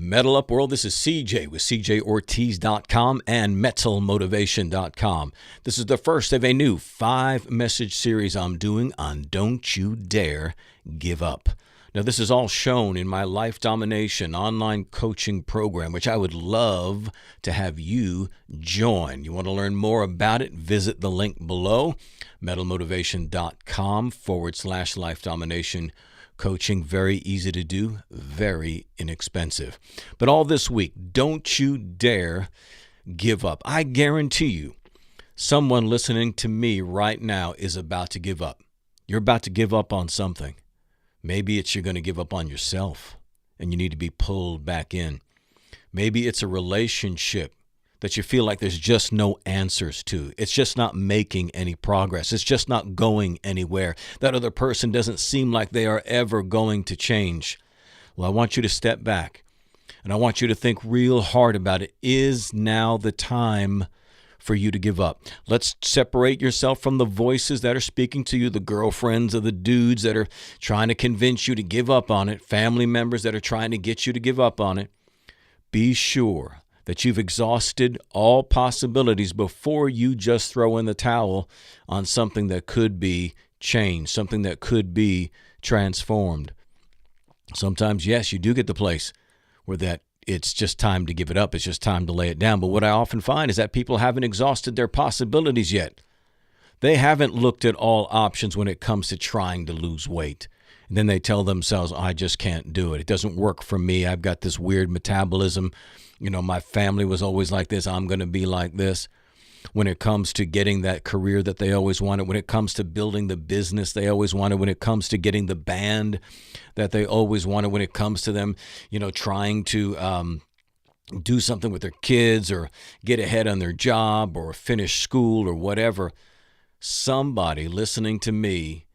Metal Up World, this is CJ with CJOrtiz.com and mentalmotivation.com. This is the first of a new 5-message series I'm doing on Don't You Dare Give Up. Now, this is all shown in my Life Domination online coaching program, which I would love to have you join. You want to learn more about it? Visit the link below, mentalmotivation.com/Life Domination coaching. Very easy to do, very inexpensive. But all this week, don't you dare give up. I guarantee you, someone listening to me right now is about to give up. You're about to give up on something. Maybe it's you're going to give up on yourself and you need to be pulled back in. Maybe it's a relationship that you feel like there's just no answers to. It's just not making any progress. It's just not going anywhere. That other person doesn't seem like they are ever going to change. Well, I want you to step back and I want you to think real hard about it. Is now the time for you to give up? Let's separate yourself from the voices that are speaking to you, the girlfriends or the dudes that are trying to convince you to give up on it, family members that are trying to get you to give up on it. Be sure that you've exhausted all possibilities before you just throw in the towel on something that could be changed, something that could be transformed. Sometimes, yes, you do get the place where that it's just time to give it up. It's just time to lay it down. But what I often find is that people haven't exhausted their possibilities yet. They haven't looked at all options when it comes to trying to lose weight. And then they tell themselves, I just can't do it. It doesn't work for me. I've got this weird metabolism. You know, my family was always like this. I'm going to be like this. When it comes to getting that career that they always wanted, when it comes to building the business they always wanted, when it comes to getting the band that they always wanted, when it comes to them, trying to do something with their kids or get ahead on their job or finish school or whatever, somebody listening to me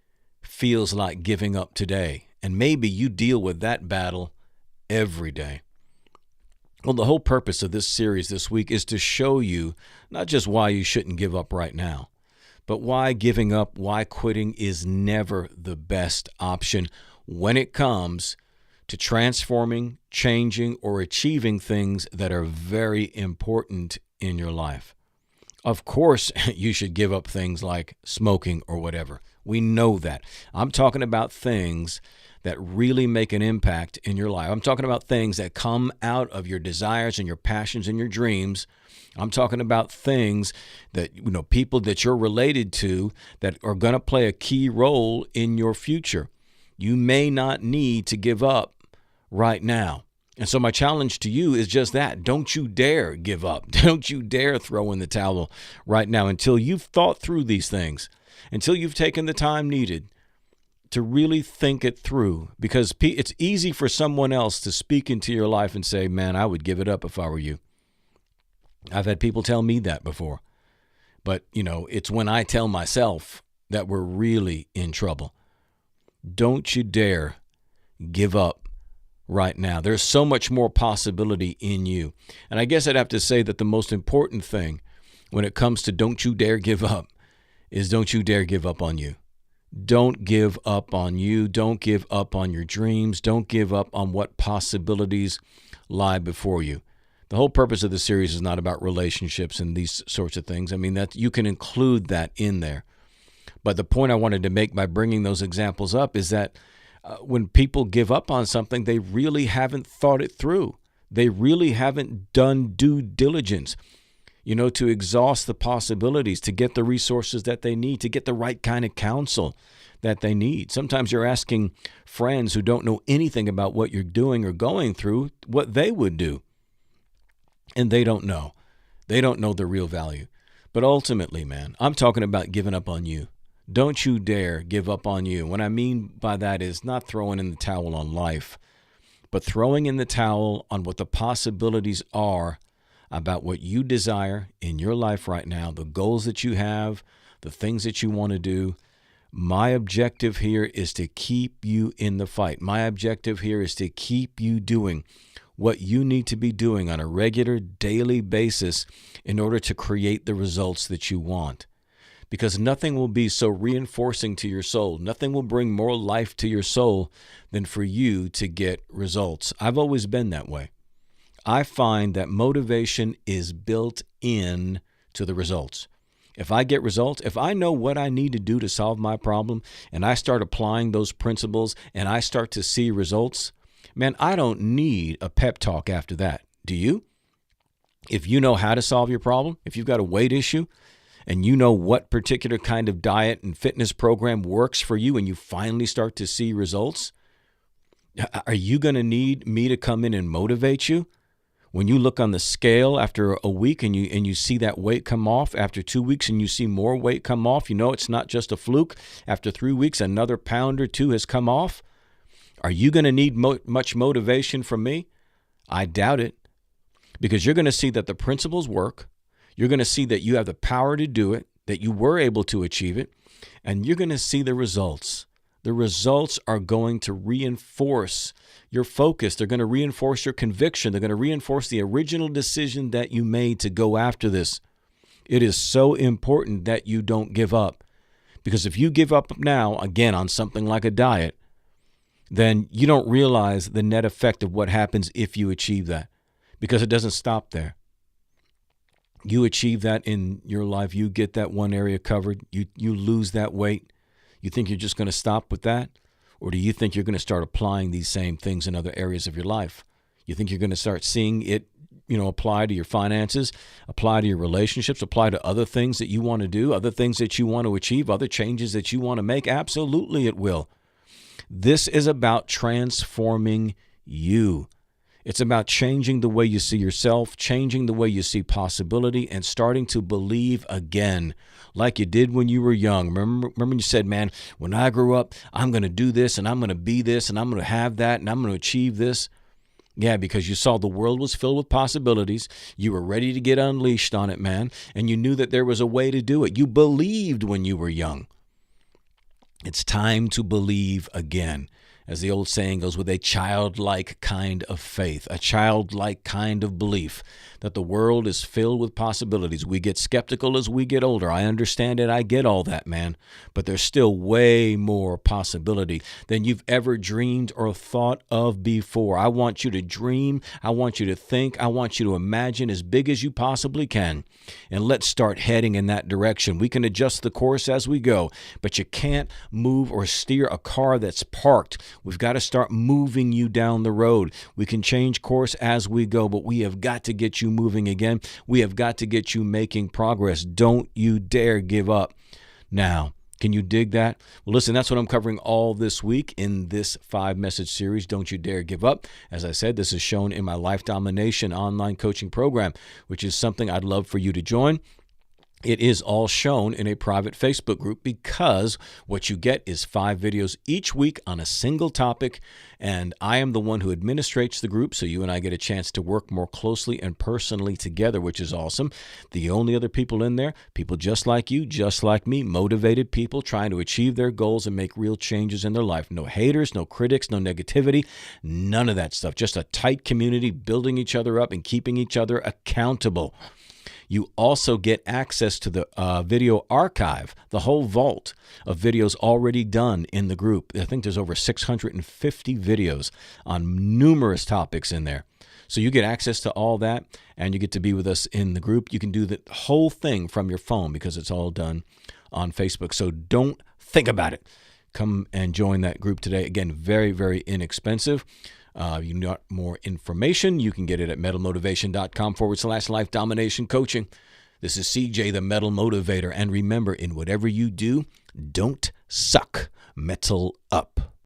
feels like giving up today. And maybe you deal with that battle every day. Well, the whole purpose of this series this week is to show you not just why you shouldn't give up right now, but why giving up, why quitting is never the best option when it comes to transforming, changing, or achieving things that are very important in your life. Of course, you should give up things like smoking or whatever. We know that. I'm talking about things that really make an impact in your life. I'm talking about things that come out of your desires and your passions and your dreams. I'm talking about things that, people that you're related to that are going to play a key role in your future. You may not need to give up right now. And so my challenge to you is just that. Don't you dare give up. Don't you dare throw in the towel right now until you've thought through these things, until you've taken the time needed to really think it through, because it's easy for someone else to speak into your life and say, man, I would give it up if I were you. I've had people tell me that before, but it's when I tell myself that we're really in trouble. Don't you dare give up right now. There's so much more possibility in you. And I guess I'd have to say that the most important thing when it comes to don't you dare give up is don't you dare give up on you. Don't give up on you. Don't give up on your dreams. Don't give up on what possibilities lie before you. The whole purpose of the series is not about relationships and these sorts of things. I mean, that you can include that in there. But the point I wanted to make by bringing those examples up is that when people give up on something, they really haven't thought it through. They really haven't done due diligence, to exhaust the possibilities, to get the resources that they need, to get the right kind of counsel that they need. Sometimes you're asking friends who don't know anything about what you're doing or going through what they would do. And they don't know. They don't know the real value. But ultimately, man, I'm talking about giving up on you. Don't you dare give up on you. What I mean by that is not throwing in the towel on life, but throwing in the towel on what the possibilities are about what you desire in your life right now, the goals that you have, the things that you want to do. My objective here is to keep you in the fight. My objective here is to keep you doing what you need to be doing on a regular, daily basis in order to create the results that you want. Because nothing will be so reinforcing to your soul, nothing will bring more life to your soul than for you to get results. I've always been that way. I find that motivation is built in to the results. If I get results, if I know what I need to do to solve my problem and I start applying those principles and I start to see results, man, I don't need a pep talk after that. Do you? If you know how to solve your problem, if you've got a weight issue and you know what particular kind of diet and fitness program works for you and you finally start to see results, are you going to need me to come in and motivate you? When you look on the scale after a week and you see that weight come off, after 2 weeks and you see more weight come off, you know it's not just a fluke. After 3 weeks, another pound or two has come off. Are you going to need much motivation from me? I doubt it, because you're going to see that the principles work. You're going to see that you have the power to do it, that you were able to achieve it, and you're going to see the results. The results are going to reinforce your focus. They're going to reinforce your conviction. They're going to reinforce the original decision that you made to go after this. It is so important that you don't give up, because if you give up now, again, on something like a diet, then you don't realize the net effect of what happens if you achieve that, because it doesn't stop there. You achieve that in your life. You get that one area covered. You lose that weight. You think you're just going to stop with that? Or do you think you're going to start applying these same things in other areas of your life? You think you're going to start seeing it, apply to your finances, apply to your relationships, apply to other things that you want to do, other things that you want to achieve, other changes that you want to make? Absolutely it will. This is about transforming you. It's about changing the way you see yourself, changing the way you see possibility, and starting to believe again, like you did when you were young. Remember when you said, man, when I grow up, I'm going to do this, and I'm going to be this, and I'm going to have that, and I'm going to achieve this. Yeah, because you saw the world was filled with possibilities. You were ready to get unleashed on it, man, and you knew that there was a way to do it. You believed when you were young. It's time to believe again. As the old saying goes, with a childlike kind of faith, a childlike kind of belief that the world is filled with possibilities. We get skeptical as we get older. I understand it. I get all that, man. But there's still way more possibility than you've ever dreamed or thought of before. I want you to dream. I want you to think. I want you to imagine as big as you possibly can. And let's start heading in that direction. We can adjust the course as we go, but you can't move or steer a car that's parked. We've got to start moving you down the road. We can change course as we go, but we have got to get you moving again. We have got to get you making progress. Don't you dare give up. Now, can you dig that? Well, listen, that's what I'm covering all this week in this 5-message series, Don't You Dare Give Up. As I said, this is shown in my Life Domination online coaching program, which is something I'd love for you to join. It is all shown in a private Facebook group, because what you get is 5 videos each week on a single topic, and I am the one who administrates the group, so you and I get a chance to work more closely and personally together, which is awesome. The only other people in there, people just like you, just like me, motivated people trying to achieve their goals and make real changes in their life. No haters, no critics, no negativity, none of that stuff. Just a tight community building each other up and keeping each other accountable. You also get access to the video archive, the whole vault of videos already done in the group. I think there's over 650 videos on numerous topics in there. So you get access to all that, and you get to be with us in the group. You can do the whole thing from your phone because it's all done on Facebook. So don't think about it. Come and join that group today. Again, very, very inexpensive. You want more information, you can get it at mentalmotivation.com/life domination coaching. This is CJ, the Mental Motivator. And remember, in whatever you do, don't suck. Metal up.